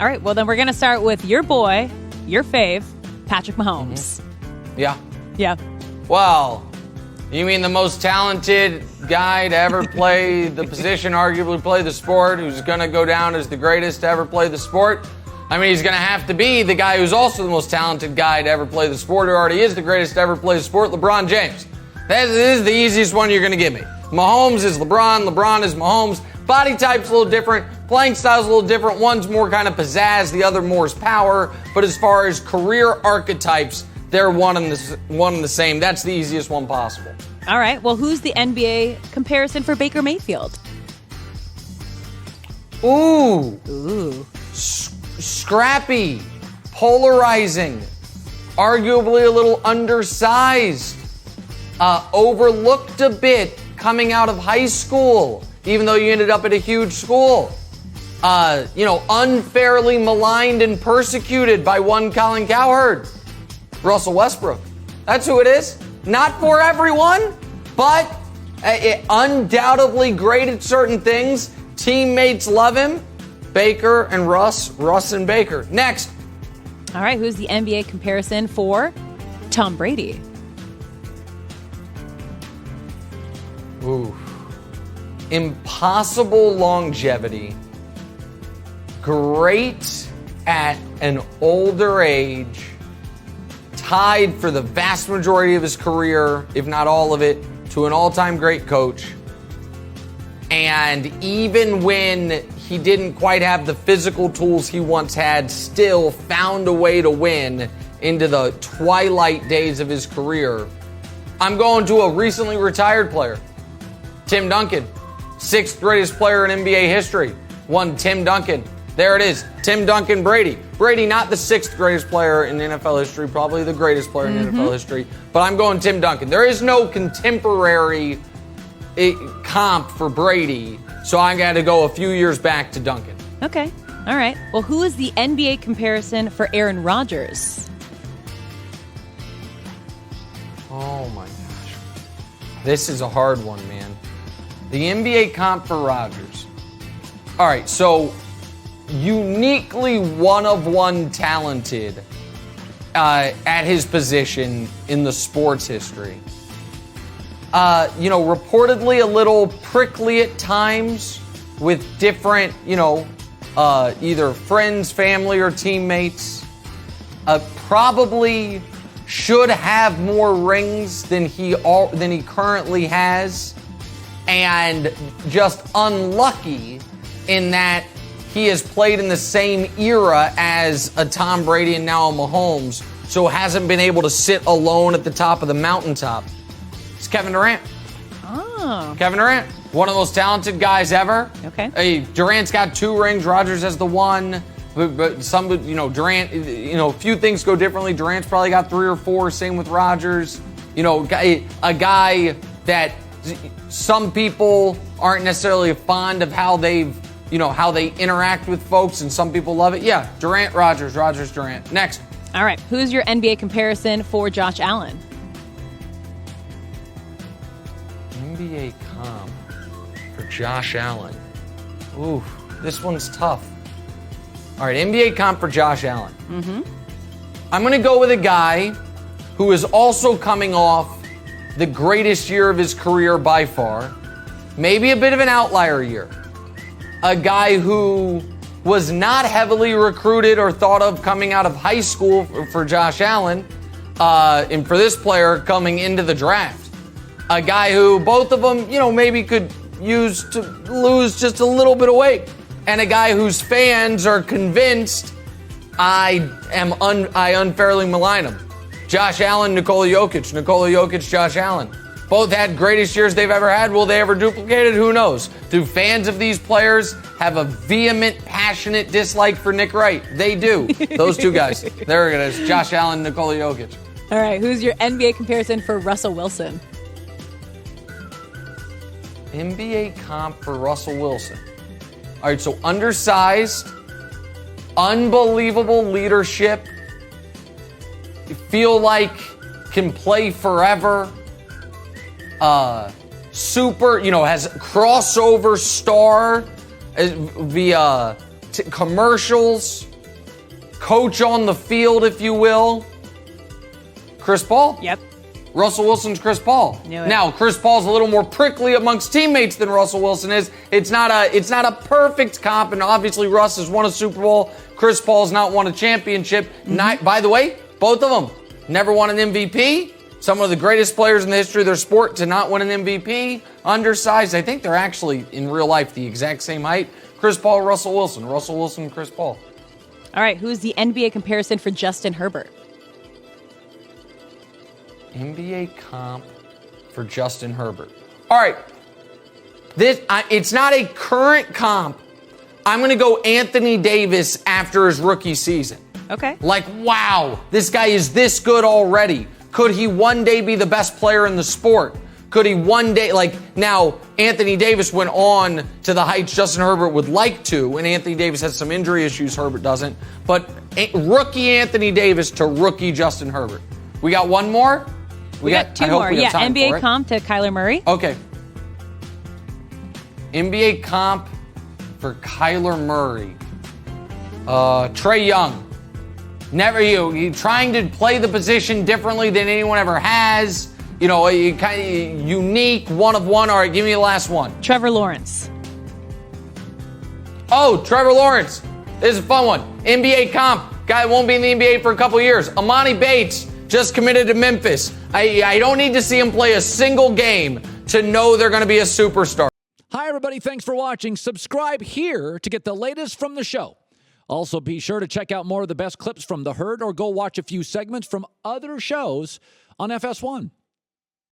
All right, well, then we're going to start with your boy, your fave, Patrick Mahomes. Yeah. Yeah. Well, you mean the most talented guy to ever play the position, arguably play the sport, who's going to go down as the greatest to ever play the sport? I mean, he's going to have to be the guy who's also the most talented guy to ever play the sport, who already is the greatest to ever play the sport, LeBron James. This is the easiest one you're going to give me. Mahomes is LeBron. LeBron is Mahomes. Body type's a little different. Playing style's a little different. One's more kind of pizzazz. The other more is power. But as far as career archetypes, they're one and the same. That's the easiest one possible. All right. Well, who's the NBA comparison for Baker Mayfield? Ooh. Scrappy. Polarizing. Arguably a little undersized. Overlooked a bit coming out of high school, even though you ended up at a huge school. Unfairly maligned and persecuted by one Colin Cowherd. Russell Westbrook. That's who it is. Not for everyone, but undoubtedly great at certain things. Teammates love him. Baker and Russ and Baker. Next. All right, who's the NBA comparison for Tom Brady? Ooh. Impossible longevity. Great at an older age. Tied for the vast majority of his career, if not all of it, to an all-time great coach. And even when he didn't quite have the physical tools he once had, still found a way to win into the twilight days of his career. I'm going to a recently retired player. Tim Duncan, 6th greatest player in NBA history. One Tim Duncan. There it is. Tim Duncan Brady. Brady, not the 6th greatest player in NFL history, probably the greatest player in NFL history, but I'm going Tim Duncan. There is no contemporary comp for Brady, so I got to go a few years back to Duncan. Okay. All right. Well, who is the NBA comparison for Aaron Rodgers? Oh, my gosh. This is a hard one, man. The NBA comp for Rodgers. All right, so uniquely one-of-one talented at his position in the sports history. Reportedly a little prickly at times with different, either friends, family, or teammates. Probably should have more rings than he currently has. And just unlucky in that he has played in the same era as a Tom Brady and now a Mahomes, so hasn't been able to sit alone at the top of the mountaintop. It's Kevin Durant. Oh. Kevin Durant, one of the most talented guys ever. Okay. Durant's got 2 rings, Rodgers has the 1. But some, Durant, a few things go differently. Durant's probably got 3 or 4, same with Rodgers. A guy that some people aren't necessarily fond of how they interact with folks, and some people love it. Yeah, Durant, Rodgers, Durant. Next. All right. Who's your NBA comparison for Josh Allen? NBA comp for Josh Allen. Ooh, this one's tough. All right, NBA comp for Josh Allen. I'm going to go with a guy who is also coming off the greatest year of his career by far. Maybe a bit of an outlier year. A guy who was not heavily recruited or thought of coming out of high school for Josh Allen, and for this player coming into the draft. A guy who both of them, maybe could use to lose just a little bit of weight. And a guy whose fans are convinced I unfairly malign him. Josh Allen, Nikola Jokic, Josh Allen. Both had greatest years they've ever had. Will they ever duplicate it? Who knows? Do fans of these players have a vehement, passionate dislike for Nick Wright? They do. Those two guys. There it is. Josh Allen, Nikola Jokic. All right. Who's your NBA comparison for Russell Wilson? NBA comp for Russell Wilson. All right, so undersized, unbelievable leadership, feel like can play forever, super, has crossover star via commercials, coach on the field, if you will. Chris Paul? Yep. Russell Wilson's Chris Paul. Knew it. Now, Chris Paul's a little more prickly amongst teammates than Russell Wilson is. It's not a perfect comp, and obviously Russ has won a Super Bowl. Chris Paul's not won a championship. By the way, both of them never won an MVP. Some of the greatest players in the history of their sport to not win an MVP. Undersized. I think they're actually, in real life, the exact same height. Chris Paul, Russell Wilson. Russell Wilson, Chris Paul. All right, who's the NBA comparison for Justin Herbert? NBA comp for Justin Herbert. All right. It's not a current comp. I'm going to go Anthony Davis after his rookie season. Okay. Like, wow, this guy is this good already. Could he one day be the best player in the sport? Could he one day, now, Anthony Davis went on to the heights Justin Herbert would like to, and Anthony Davis has some injury issues, Herbert doesn't. But rookie Anthony Davis to rookie Justin Herbert. We got one more? We got two more. Yeah, NBA comp to Kyler Murray. Okay. NBA comp for Kyler Murray. Trae Young. Never you trying to play the position differently than anyone ever has. You know, kind of unique, one of one. All right, give me the last one. Trevor Lawrence. Oh, Trevor Lawrence. This is a fun one. NBA comp. Guy won't be in the NBA for a couple years. Amani Bates just committed to Memphis. I don't need to see him play a single game to know they're going to be a superstar. Hi, everybody. Thanks for watching. Subscribe here to get the latest from the show. Also, be sure to check out more of the best clips from The Herd or go watch a few segments from other shows on FS1.